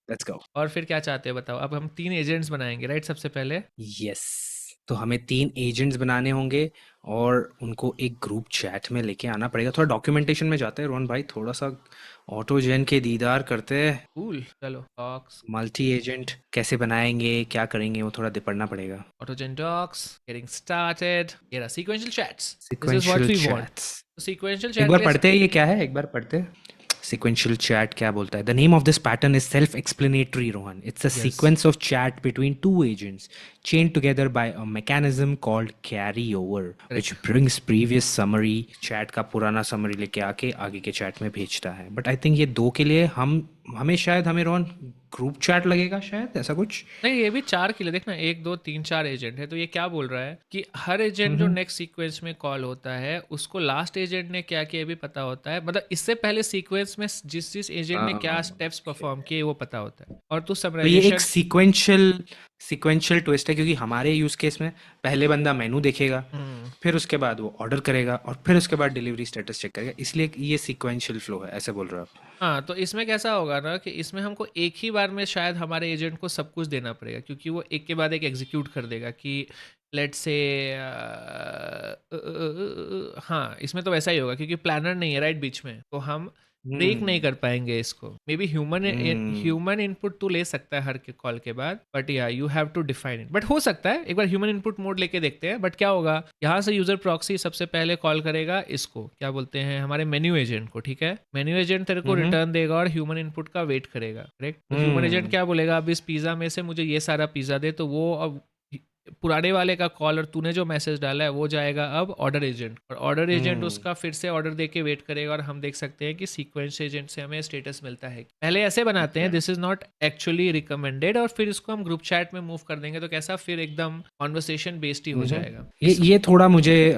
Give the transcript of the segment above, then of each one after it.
Let's go. और फिर क्या चाहते हैं बताओ? अब हम 3 एजेंट्स बनाएँगे राइट सबसे पहले? यस, तो हमें 3 एजेंट्स बनाने होंगे और उनको एक ग्रुप चैट में लेके आना पड़ेगा। थोड़ा डॉक्यूमेंटेशन में जाते हैं रोहन भाई, थोड़ा-सा ऑटोजेन के दीदार करते हैं। कूल चलो डॉक्स, मल्टी एजेंट कैसे बनाएँगे, क्या करेंगे, वो थोड़ा पढ़ना पड़ेगा। AutoGen docs, getting started, here are sequential chats. This is what sequential we want. Chats. तो sequential एक chat बार के लिए पढ़ते हैं ये क्या है, एक बार पढ़ते हैं। Sequential chat क्या बोलता है? The name of this pattern is self-explanatory, Rohan. It's a yes sequence of chat between two agents chained together by a mechanism called carryover, which correct. brings previous summary chat का पुराना summary लेके आके आगे के chat में भेजता है। But I think ये दो के लिए हमें शायद हमें रोहन ग्रुप चैट लगेगा शायद, ऐसा कुछ। नहीं ये भी 4 के लिए देखना 1 2 3 4 एजेंट है, तो ये क्या बोल रहा है कि हर एजेंट जो हम्म। नेक्स्ट सीक्वेंस में कॉल होता है उसको लास्ट एजेंट ने क्या किया ये भी पता होता है, मतलब इससे पहले सीक्वेंस में जिस जिस एजेंट ने क्या स्टेप्स परफॉर्म किए वो पता होता है, और तू तो ये एक समराइजेशन। सीक्वेंशियल ट्विस्ट है, क्योंकि हमारे यूज केस में पहले बंदा मेनू देखेगा, हम्म। फिर उसके बाद वो ऑर्डर करेगा और फिर उसके बाद डिलीवरी स्टेटस चेक करेगा, इसलिए ये सीक्वेंशियल फ्लो है, ऐसे बोल रहे हो आप। हाँ तो इसमें कैसा होगा ना कि इसमें हमको एक ही बार में शायद हमारे एजेंट को सब कुछ देना पड़ेगा, क्योंकि वो एक के बाद एक एग्जीक्यूट कर देगा कि लेट्स से हाँ इसमें तो वैसा ही होगा क्योंकि प्लानर नहीं है राइट बीच में, तो हम ब्रेक नहीं हम्म। कर पाएंगे इसको। May be human hmm. Human input तो ले सकता है हर के कॉल के बाद, बट या you have to define it. But हो सकता है एक बार ह्यूमन इनपुट मोड लेके देखते हैं। बट क्या होगा, यहाँ से यूजर प्रॉक्सी सबसे पहले कॉल करेगा इसको क्या बोलते हैं हमारे मेन्यू एजेंट को, ठीक है। मेन्यू एजेंट तेरे को हम्म। रिटर्न देगा और ह्यूमन इनपुट का वेट करेगा, करेक्ट। तो ह्यूमन एजेंट हम्म। क्या बोलेगा, अब इस पिज्जा में से मुझे ये सारा पिज्जा दे, तो वो अब पुराने वाले का कॉल और तूने जो मैसेज डाला है वो जाएगा अब ऑर्डर एजेंट, और ऑर्डर एजेंट हम्म। उसका फिर से ऑर्डर दे के वेट करेगा, और हम देख सकते हैं कि सीक्वेंस एजेंट से हमें स्टेटस मिलता है। पहले ऐसे बनाते हैं, okay. This is not actually recommended, और फिर इसको हम ग्रुप चैट में मूव कर देंगे तो कैसा फिर एकदम कॉन्वर्सेशन बेस्ड ही हो हम्म। जाएगा इस। ये थोड़ा मुझे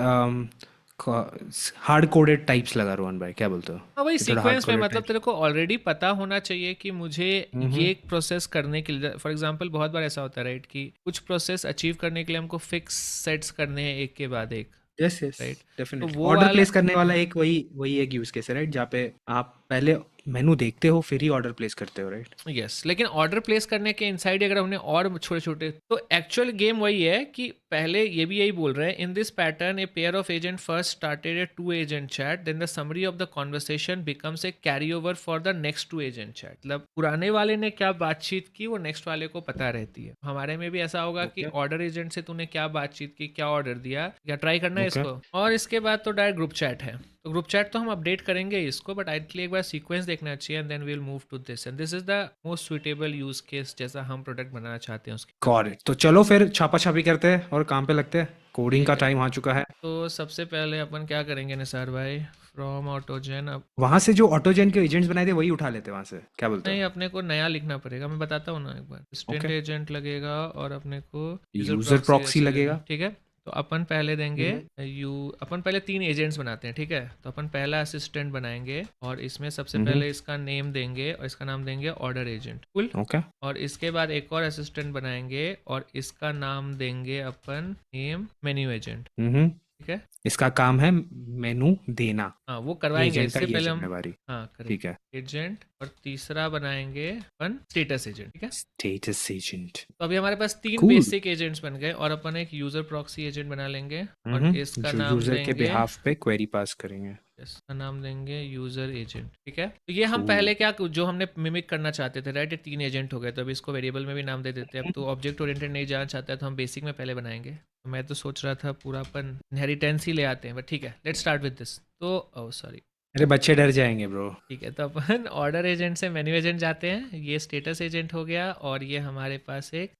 हार्ड कोडेड टाइप्स लगा रोहन भाई, क्या बोलते हो? हाँ वही ये थोड़ा हार्ड सीक्वेंस में, कोडेड मतलब टाइप्स। तेरे को ऑलरेडी पता होना चाहिए कि मुझे हम्म। ये प्रोसेस करने के लिए, फॉर एग्जांपल बहुत बार ऐसा होता है राइट कि कुछ प्रोसेस अचीव करने के लिए हमको फिक्स सेट्स करने हैं एक के बाद एक, यस यस, राइट। तो डेफिनेटली वो ऑर्डर वाला, प्लेस करने वाला एक वही वही एक यूज केस है राइट, जहाँ पे आप पहले मेनू देखते हो फिर ही ऑर्डर प्लेस करते हो, राइट? यस लेकिन ऑर्डर प्लेस करने के इनसाइड अगर हमने और छोटे छोटे, तो एक्चुअल गेम वही है कि पहले ये भी यही बोल रहे हैं, in this pattern a pair of agent first started a two agent chat, then the summary of the conversation becomes a carry over for the next two agent chat. मतलब पुराने वाले ने क्या बातचीत की वो नेक्स्ट वाले को पता रहती है। हमारे में भी ऐसा होगा कि ओके। ऑर्डर एजेंट से तूने क्या बातचीत की, क्या ऑर्डर दिया, क्या ट्राई करना है ओके। इसको, और इसके बाद तो डायरेक्ट ग्रुप चैट है। तो ग्रुप चैट तो हम अपडेट करेंगे इसको, बट आइटली एक बार सीक्वेंस देखना चाहिए, and then we will move to this, and this is the most suitable use case जैसा हम प्रोडक्ट बनाना चाहते हैं उसके। Got it. तो चलो फिर छापा छापी करते हैं और काम पे लगते हैं, कोडिंग ठीक का है, टाइम आ चुका है। तो सबसे पहले अपन क्या करेंगे निसार भाई, फ्रॉम ऑटोजन। अब वहां से जो ऑटोजेन के एजेंट्स बनाए थे वही उठा लेते हैं वहां से, क्या बोलते हो? नहीं, अपने को नया लिखना पड़ेगा, मैं बताता हूँ ना एक बार। Stent okay. एजेंट लगेगा और अपने को यूजर यूजर प्रॉक्सी प्रॉक्सी जैसे लगेगा। लगेगा, ठीक है। तो अपन पहले देंगे हम्म। अपन पहले 3 एजेंट्स बनाते हैं, ठीक है। तो अपन पहला असिस्टेंट बनाएंगे और इसमें सबसे हम्म। पहले इसका नेम देंगे और इसका नाम देंगे ऑर्डर एजेंट, कुल। ओके। और इसके बाद एक और असिस्टेंट बनाएंगे और इसका नाम देंगे अपन नेम मेन्यू एजेंट, हम्म। ठीक है। इसका काम है मेनू देना, हाँ वो करवाएंगे, एजेंट का इससे ये पहले हम, जिम्मेवारी। हाँ ठीक करेक्ट, है। एजेंट। और तीसरा बनाएंगे अपन स्टेटस एजेंट, ठीक है। Status agent. तो अभी हमारे पास 3 कूल। बेसिक एजेंट्स बन गए, और अपन एक यूजर प्रॉक्सी एजेंट बना लेंगे और इसका जो नाम यूजर के देंगे, बिहाफ पे क्वेरी पास करेंगे। इसका नाम देंगे यूजर एजेंट, ठीक है। तो ये हम कूल। पहले क्या जो हमने मिमिक करना चाहते थे राइट, ये 3 एजेंट हो गए, तो अभी इसको वेरिएबल में भी नाम दे देते हैं। अब तो ऑब्जेक्ट ओरिएंटेड नहीं जाना चाहता है तो हम बेसिक में पहले बनाएंगे। तो मैं तो सोच रहा था पूरा अपन इनहेरिटेंस ही ले आते हैं, बट ठीक है, लेट्स स्टार्ट विद दिस। तो ओह सॉरी, अरे बच्चे डर जाएंगे ब्रो। ठीक है। तो अपन ऑर्डर एजेंट से मेन्यू एजेंट जाते हैं, ये स्टेटस एजेंट हो गया, और ये हमारे पास एक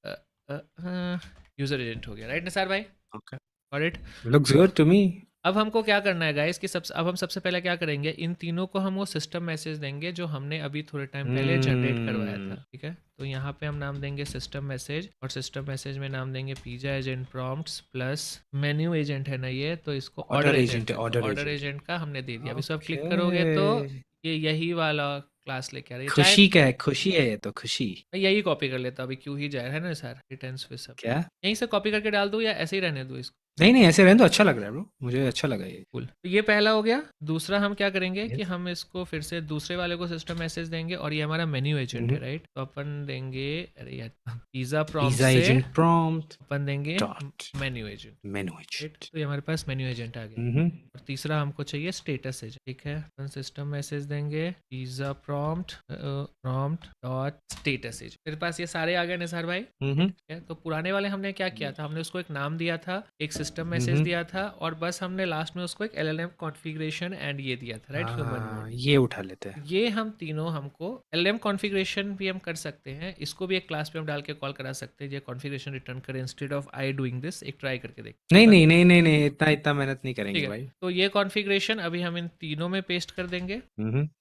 यूजर एजेंट हो गया, राइट निसार भाई, okay. Got it. Looks good to me. अब हमको क्या करना है गाइस कि अब हम सबसे पहले क्या करेंगे, इन तीनों को हम वो सिस्टम मैसेज देंगे जो हमने अभी थोड़े टाइम पहले जनरेट करवाया था, ठीक है। तो यहाँ पे हम नाम देंगे सिस्टम मैसेज, और सिस्टम मैसेज में नाम देंगे pizza agent prompts plus menu agent है ना ये, तो इसको ऑर्डर ऑर्डर एजेंट एजेंट है, है, तो ऑर्डर ऑर्डर एजेंट। एजेंट का हमने दे दिया। अभी सब क्लिक करोगे तो ओके। ये यही वाला क्लास लेके आ रही है, चाहे खुशी का है, खुशी है ये तो, खुशी। मैं यही कॉपी कर लेता हूँ, अभी क्यों ही जाए, है ना सर, रिटर्न्स पे सब क्या? यहीं से कॉपी करके डाल दूँ या ऐसे ही रहने दूँ इसको? नहीं नहीं, ऐसे रहने तो अच्छा लग रहा है ब्रो, मुझे अच्छा लगा ये। कूल, तो ये पहला हो गया। दूसरा हम क्या करेंगे कि यस। हम इसको फिर से दूसरे वाले को सिस्टम मैसेज देंगे, और ये हमारा मेन्यू एजेंट है, राइट? तो अपन देंगे, अरे यार, पिज़्ज़ा प्रॉम्प्ट पिज़्ज़ा से एजेंट प्रॉम्प्ट अपन देंगे डॉट मेन्यू एजेंट, मेनू राइट? एजेंट। तो ये हमारे पास मेन्यू एजेंट आ गया। और तीसरा हमको चाहिए स्टेटस एजेंट, ठीक है? अपन सिस्टम मैसेज देंगे pizza prompt prompt dot status agent. मेरे पास ये सारे आ गए निसार भाई, ठीक है? तो पुराने वाले हमने क्या किया था, हमने उसको एक नाम दिया था, एक सिस्टम मैसेज दिया था, और बस हमने लास्ट में उसको एक एलएलएम कॉन्फ़िगरेशन एंड ये दिया था, राइट? Human mode. हाँ, ये उठा लेते हैं। ये हम तीनों हमको एलएम कॉन्फ़िगरेशन भी हम कर सकते हैं, इसको भी एक क्लास पे हम डाल के कॉल करा सकते हैं, ये कॉन्फ़िगरेशन रिटर्न करें instead of I doing this. एक ट्राई करके देख, नहीं होगा? नहीं नहीं नहीं नहीं, इतना इतना मेहनत नहीं ठीक करेंगे है, भाई। तो ये कॉन्फ़िगरेशन अभी हम इन तीनों में पेस्ट कर देंगे।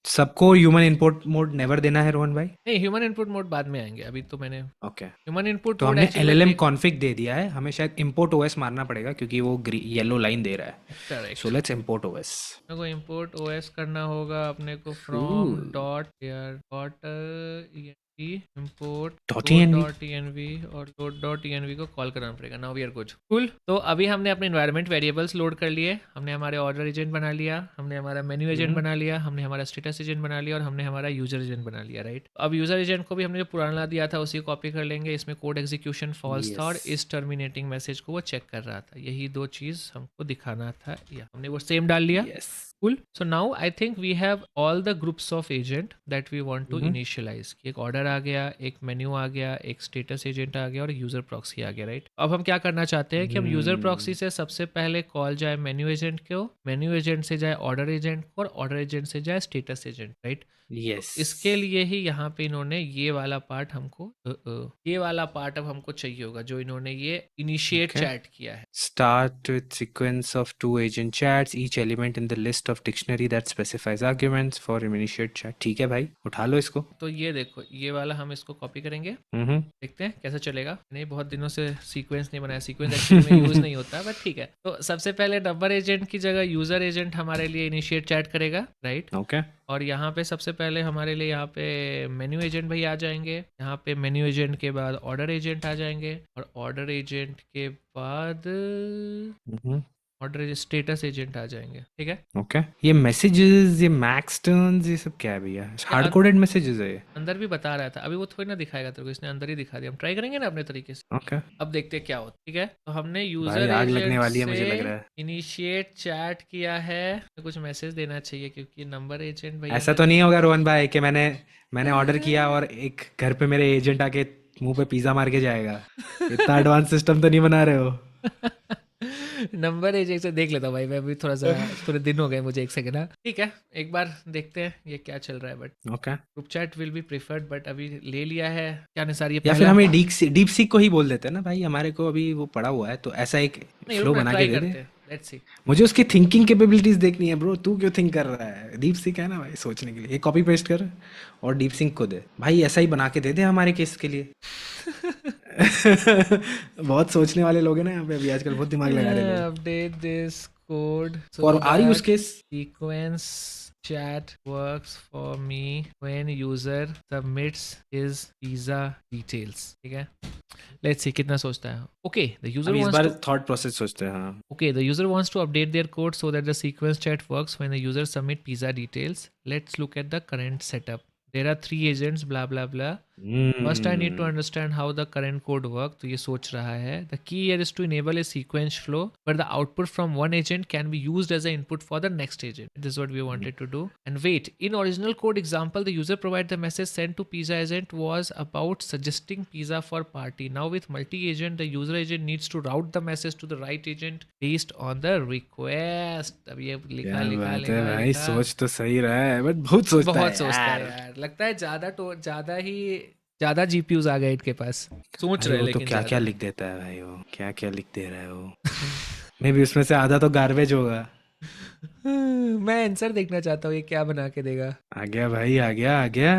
सबको ह्यूमन इनपुट मोड नेवर देना है रोहन भाई। नहीं, ह्यूमन इनपुट मोड बाद में आएंगे, अभी तो मैंने ओके। ह्यूमन इनपुट तो मोड हमने एक्चुअली एलएलएम में कॉन्फ़िग दे दिया है, हमें शायद इंपोर्ट ओएस मारना पड़ेगा क्योंकि वो येलो लाइन दे रहा है। So correct, let's import OS. अपने को इंपोर्ट ओएस करना होगा, अपने को from cool. Dot air dot import dot load env. Dot env और लोड डॉट env को कॉल करना पड़ेगा। Now we are good, cool. तो अभी हमने अपने एनवायरनमेंट वेरिएबल्स लोड कर लिए, हमने हमारे ऑर्डर एजेंट बना लिया, हमने हमारा मेन्यू एजेंट बना लिया, हमने हमारा स्टेटस एजेंट बना लिया, और हमने हमारा यूजर एजेंट बना लिया, राइट? अब यूजर एजेंट को भी हमने जो पुराना दिया था उसी कॉपी कर लेंगे, इसमें कोड एग्जीक्यूशन फॉल्स था, यस। और इस टर्मिनेटिंग मैसेज को वो चेक कर रहा था, यही दो चीज़ हमको दिखाना था, या हमने वो सेम डाल लिया। Yes. Cool. So now I think we have all the groups of agent that we want to initialize. एक ऑर्डर आ गया, एक मेन्यू आ गया, एक स्टेटस एजेंट आ गया, और यूजर प्रॉक्सी आ गया, राइट? अब हम क्या करना चाहते हैं कि हम यूजर प्रॉक्सी से सबसे पहले कॉल जाए मेन्यू एजेंट को, मेन्यू एजेंट से जाए ऑर्डर एजेंट को, और ऑर्डर एजेंट से जाए स्टेटस एजेंट, राइट? तो यस। इसके लिए ही यहाँ पे इन्होंने ये वाला पार्ट हमको ये वाला पार्ट अब हमको चाहिए होगा, जो इन्होंने ये इनिशिएट Okay. चैट किया है। Start with sequence of two agent chats, each element in the list of dictionary that specifies arguments for initiate chat. ठीक है भाई, उठा लो इसको। तो ये देखो, ये वाला हम इसको कॉपी करेंगे, हम्म। देखते हैं कैसे चलेगा। नहीं, बहुत दिनों से सीक्वेंस नहीं बनाया, सीक्वेंस एक्चुअली में यूज़ नहीं होता, बट ठीक है। तो सबसे पहले नंबर एजेंट की जगह यूज़र एजेंट हमारे लिए इनिशिएट चैट करेगा, राइट? ओके। और यहाँ पे सबसे पहले हमारे लिए यहाँ पे मेन्यू एजेंट भाई आ जाएंगे, यहाँ पे मेन्यू एजेंट के बाद ऑर्डर एजेंट आ जाएंगे, और ऑर्डर एजेंट के बाद ऑर्डर स्टेटस एजेंट आ जाएंगे, ठीक है? ओके। ये मैसेजेस, ये मैक्स टर्न्स, ये सब क्या है भैया? हार्ड कोडेड मैसेजेस है ये? अंदर भी बता रहा था, अभी वो थोड़ी ना दिखाएगा तेरे को, इसने अंदर ही दिखा दिया। हम ट्राई करेंगे ना अपने तरीके से, ओके। अब देखते हैं क्या होता है, ठीक है? तो हमने भाई यूजर आग लगने एजेंट वाली है मुझे लग से रहा है। इनिशिएट चैट किया है, तो कुछ मैसेज देना चाहिए, क्योंकि नंबर एजेंट भैया ऐसा ने तो नहीं होगा रोहन भाई कि मैंने ऑर्डर किया और एक घर पे मेरे एजेंट आके मुंह पे पिज्जा मार के जाएगा? इतना एडवांस सिस्टम तो नहीं बना रहे हो? नंबर एजेंट से देख लेता हूँ भाई, मैं भी थोड़ा सा, थोड़े दिन हो गए मुझे, एक सेकंड ना, ठीक है? एक बार देखते हैं ये क्या चल रहा है, but okay. Group chat will be preferred, but अभी ले लिया है क्या निसार, ये या फिर पहला हमें डीप सीक को ही बोल देते हैं ना भाई, हमारे को अभी वो पड़ा हुआ है, तो ऐसा एक नहीं, फ्लो रुक ना, बना के ट्राई दे दे। करते हैं, लेट्स सी। मुझे उसकी थिंकिंग कैपेबिलिटीज देखनी है ब्रो, तू क्यों थिंक कर रहा है? डीप सिंक है ना भाई सोचने के लिए, ये कॉपी पेस्ट कर और डीप सिंक को दे भाई, ऐसा ही बना के दे दे हमारे केस के लिए। बहुत सोचने वाले लोग हैं ना यहाँ पे अभी आजकल, बहुत दिमाग लगा रहे लोग। Update this code for so our use that case. sequence chat works for me when user submits his visa details, ठीक है? Let's see कितना सोचता है। Okay, the user हम इस wants bar to thought process सोचते हैं। हाँ। okay, the user wants to update their code so that the sequence chat works when the user submit visa details. Let's look at the current setup. There are 3 agents, blah blah blah. First, I need to understand how the current code works. तो ये सोच रहा है. The key here is to enable a sequence flow where the output from one agent can be used as an input for the next agent. This is what we wanted to do. And wait, in original code example, the user provided the message sent to pizza agent was about suggesting pizza for party. Now with multi-agent, the user agent needs to route the message to the right agent based on the request. अब ये लिखा क्या लिखा बात है लिखा भाई, लिखा सोच तो सही रहा है बट बहुत सोचता है बहुत सोचता है यार। यार, लगता है ज्यादा जीपीयूज आ गए इनके पास, सोच भाई रहे हैं वो तो लेकिन क्या क्या ज्यादा। लिख देता है भाई, वो क्या क्या लिख दे रहा है वो। मे भी उसमें से आधा तो गार्बेज होगा। मैं आंसर देखना चाहता हूँ, ये क्या बना के देगा। आ गया भाई, आ गया आ गया।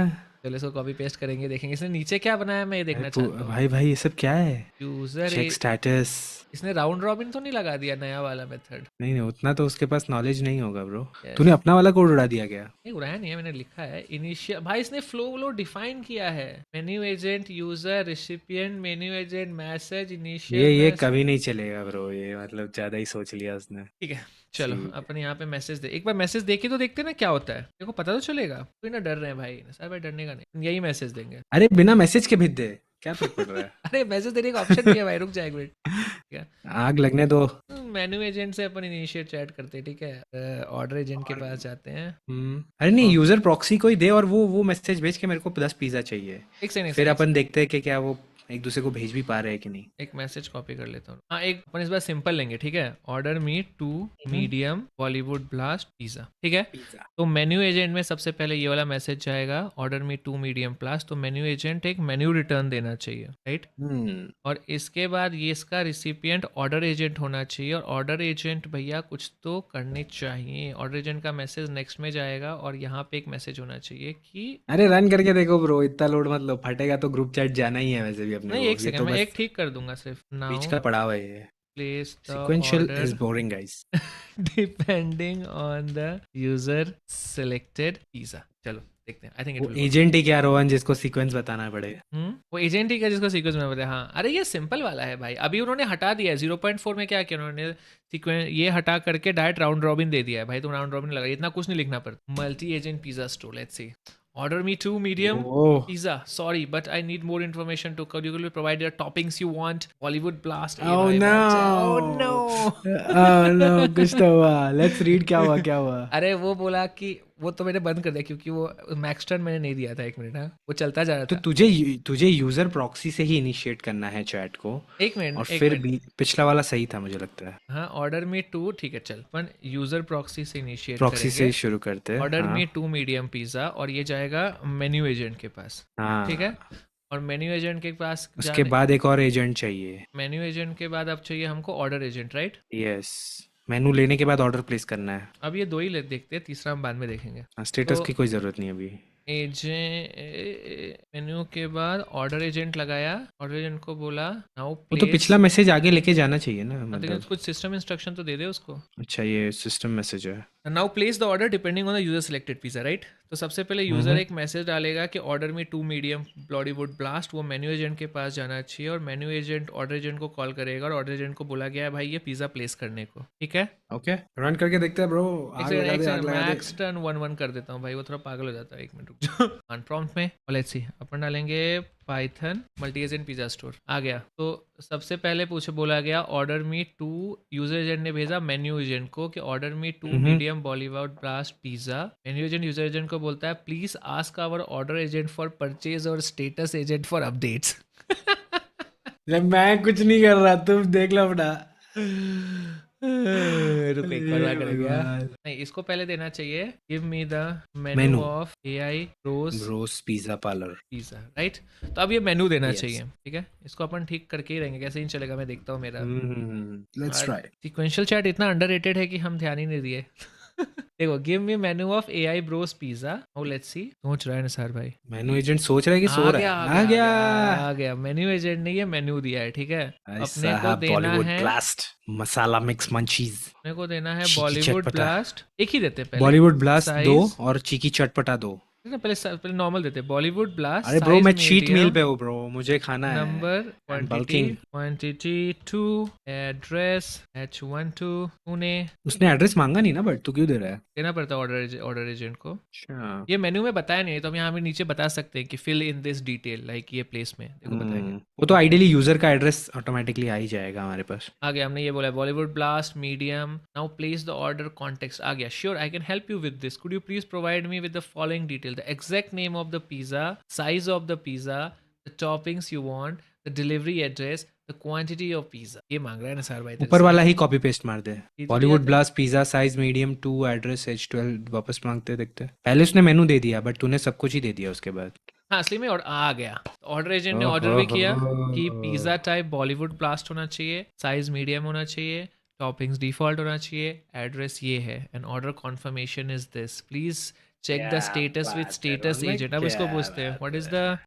चलो इसको कॉपी पेस्ट करेंगे, देखेंगे इसने नीचे क्या बनाया, मैं ये देखना चाहता हूँ। भाई भाई ये सब क्या है? User check status. इसने राउंड रॉबिन तो नहीं लगा दिया नया वाला मेथड? नहीं नहीं, उतना तो उसके पास नॉलेज नहीं होगा ब्रो। यस। तूने अपना वाला कोड उड़ा दिया क्या? नहीं उड़ाया नहीं है, मैंने लिखा है इनिशियल। भाई इसने फ्लो डिफाइन किया है, menu agent, user, recipient, menu agent, message, initial ये मैसेज। कभी नहीं चलेगा ब्रो, ये मतलब ज्यादा ही सोच लिया उसने। ठीक है, चलो ठीक है। अपन यहाँ पे मैसेज दे, एक बार मैसेज देके तो देखते ना क्या होता है, देखो पता तो चलेगा। कोई ना डर रहे हैं भाई, सर भाई डरने का नहीं, यही मैसेज देंगे। अरे बिना मैसेज के भेज दे, क्या फर्क पड़ रहा है? अरे मैसेज देने का ऑप्शन भी है भाई, रुक जा एक मिनट। ठीक है, आग लगने दो। मेन्यू एजेंट से अपन इनिशिएट चैट करते हैं, ठीक है, ऑर्डर एजेंट के पास जाते हैं। अरे नहीं, और यूजर प्रॉक्सी कोई दे और वो मैसेज भेज के मेरे को 10 पिज्जा चाहिए। एक सेकंड, एक फिर सेकंड, अपन देखते हैं कि क्या वो एक दूसरे को भेज भी पा रहे हैं कि नहीं। एक मैसेज कॉपी कर लेता हूँ। हाँ, एक अपन इस बार सिंपल लेंगे, ठीक है। Order me 2 medium Bollywood blast pizza, ठीक है। पिज्जा। तो मेन्यू एजेंट में सबसे पहले ये वाला मैसेज जाएगा, ऑर्डर मी 2 मीडियम ब्लास्ट। तो मेन्यू एजेंट एक मेन्यू रिटर्न देना चाहिए, राइट। और इसके बाद ये इसका रिसिपिएंट ऑर्डर एजेंट होना चाहिए, और ऑर्डर एजेंट भैया कुछ तो करने चाहिए। ऑर्डर एजेंट का मैसेज नेक्स्ट में जाएगा, और यहाँ पे एक मैसेज होना चाहिए कि अरे रन करके देखो ब्रो, इतना लोड मत लो, फटेगा तो ग्रुप चैट जाना ही है वैसे भी अपने नहीं, को, एक ये सेकंड तो मैं एक बस ठीक कर दूंगा सिर्फ। बीच नाउ का पड़ाव है ये। Place the sequential is order boring guys. Depending on the user selected pizza. चलो देखते हैं, आई थिंक इट वो विल वर्क। एजेंट ही क्या रोहन, जिसको सीक्वेंस बताना पड़ेगा। वो एजेंट ही क्या जिसको सीक्वेंस में बताया? हाँ, अरे ये सिंपल वाला है भाई, अभी उन्होंने हटा दिया है 0.4 में। क्या किया उन्होंने, सीक्वेंस ये हटा करके डायरेक्ट राउंड रॉबिन दे दिया है भाई। तुम राउंड रॉबिन लगा, इतना कुछ नहीं लिखना पड़ता। Multi agent pizza store, let's see. Order me 2 medium oh pizza. Sorry, but I need more information to could you provide your toppings you want? Bollywood blast. ए ओह भाई नो, बच्चा, oh no. ओह नो, कुछ तो हुआ। Let's read, क्या हुआ क्या हुआ? अरे वो बोला कि वो तो मैंने बंद कर दिया, क्योंकि वो मैक्स टर्न मैंने नहीं दिया था। एक मिनट, हाँ वो चलता जा रहा तो था। तुझे तुझे यूजर प्रॉक्सी से ही इनिशिएट करना है चैट को। एक और मिनट, एक फिर मिनट। भी पिछला वाला सही था मुझे लगता है। हाँ, ऑर्डर मी 2, ठीक है, चल अपन यूजर प्रॉक्सी से इनिशिएट प्रॉक्सी से करेंगे। ही शुरू करते हैं, ऑर्डर हाँ। मी 2 मीडियम पिज़्ज़ा, और ये जाएगा मेन्यू एजेंट के पास, ठीक है। हाँ, और मेन्यू एजेंट के पास उसके जाने, बाद एक और एजेंट चाहिए। मेन्यू एजेंट के बाद अब चाहिए हमको ऑर्डर एजेंट, राइट। यस, मेनू लेने के बाद ऑर्डर प्लेस करना है। अब ये दो ही देखते हैं, तीसरा हम बाद में देखेंगे। स्टेटस तो की कोई ज़रूरत नहीं अभी। मेन्यू के बाद ऑर्डर एजेंट लगाया, ऑर्डर एजेंट को बोला नाउ वो तो प्लेस। पिछला मैसेज आगे लेके जाना चाहिए ना, देखिए मतलब। कुछ सिस्टम इंस्ट्रक्शन तो दे दे उसको। अच्छा, ये सिस्टम मैसेज है। Now place the order depending on the user selected pizza, right. तो सबसे पहले यूजर हम्म। एक मैसेज डालेगा कि ऑर्डर में 2 मीडियम बॉलीवुड ब्लास्ट। वो मेन्यू एजेंट के पास जाना चाहिए, और मेन्यू एजेंट ऑर्डर एजेंट को कॉल करेगा, और ऑर्डर एजेंट को बोला गया है भाई ये पिज़्ज़ा प्लेस करने को, ठीक है। ओके, रन करके देखते हैं ब्रो। एक आग सेकंड, लगा एक दे, आग सेकंड, लगा दे। मैक्स टर्न 1 1 कर देता हूँ भाई, वो थोड़ा पागल हो जाता है। एक मिनट रुक जाओ। अनप्रॉम्प्ट में, और लेट्स सी अपन डालेंगे Python multi agent pizza store. आ गया। तो सबसे पहले पूछे बोला गया ऑर्डर मी 2, यूजर एजेंट ने भेजा मेन्यू एजेंट को कि order me 2 medium Bollywood blast pizza. Menu agent user agent को बोलता है please ask our order agent for purchase और स्टेटस एजेंट फॉर अपडेट्स। मैं कुछ नहीं कर रहा, तुम देख लो अपना। रुको एक बार अरे करेंगे, हाँ? भगवान। नहीं, इसको पहले देना चाहिए give me the menu menu, of AI rose bros pizza parlour. Pizza, right. तो अब ये मेनू देना यस। चाहिए, ठीक है। इसको अपन ठीक करके ही रहेंगे, कैसे ही चलेगा, मैं देखता हूँ मेरा। Let's try. सीक्वेंशियल चैट इतना अंडररेटेड है कि हम ध्यान ही नहीं दिए। देखो give me menu of AI bros pizza. Oh let's see, सोच रहा है निसार भाई। मेनू एजेंट सोच रहा है कि सो आ रहा गया, है। आ आ गया, गया। आ गया। मेन्यू एजेंट ने ये मेन्यू दिया है, ठीक है। भाई अपने को साहब, देना बॉलीवुड है, ब्लास्ट मसाला मिक्स मंचीज। अपने को देना है चीकी बॉलीवुड चटपटा। ब्लास्ट। एक ही देते हैं पहले, बॉलीवुड ब्लास्ट 2 साइज और चीकी चटपटा 2। पहले नॉर्मल देते हैं, बॉलीवुड ब्लास्ट अरे ब्रो, साइज मैं चीट मील मीडियम, पे हूँ ब्रो, मुझे खाना है। Number I am quantity bulking. Quantity 2, address H12 Pune. उसने एड्रेस मांगा नहीं ना, बट तू क्यों दे रहा है? देना पड़ता है ऑर्डर एजेंट को। अच्छा। ये मेन्यू में बताया नहीं है, तो हम यहाँ पे नीचे बता सकते हैं कि fill in this detail, like ये प्लेस में देखो बताएंगे। वो तो आइडियली यूजर का एड्रेस ऑटोमेटिकली आ ही जाएगा हमारे पास। आ गया, हमने ये बोला Bollywood blast medium. Now place the order context. आ गया, sure I can help you with this, could you please provide me with the following detail, the exact name of the pizza, size of the pizza, the toppings you want, the delivery address, the quantity of pizza. ये मांग रहा है ना sir भाई तेरे ऊपर से। वाला ही कॉपी पेस्ट मार दे। ये तो बॉलीवुड दिया था। Blast pizza size medium 2, address H12 वापस मांगते देखते हैं। पहले उसने मेनू दे दिया, बट तूने सब कुछ ही दे दिया उसके बाद। हाँ असली में, और आ गया ऑर्डर एजेंट ने ऑर्डर ओहो भी किया कि हो। पिज़्ज़ा टाइप बॉलीवुड ब्लास्ट होना चाहिए, साइज मीडियम होना चाहिए, टॉपिंग्स डिफॉल्ट होना चाहिए, एड्रेस ये है, and order confirmation is this, please check the क्या स्टेटस विद बात है स्टेटस रोहन भाई, एजेंट। अब इसको क्या पूछते हैं, बात व्हाट इज द है।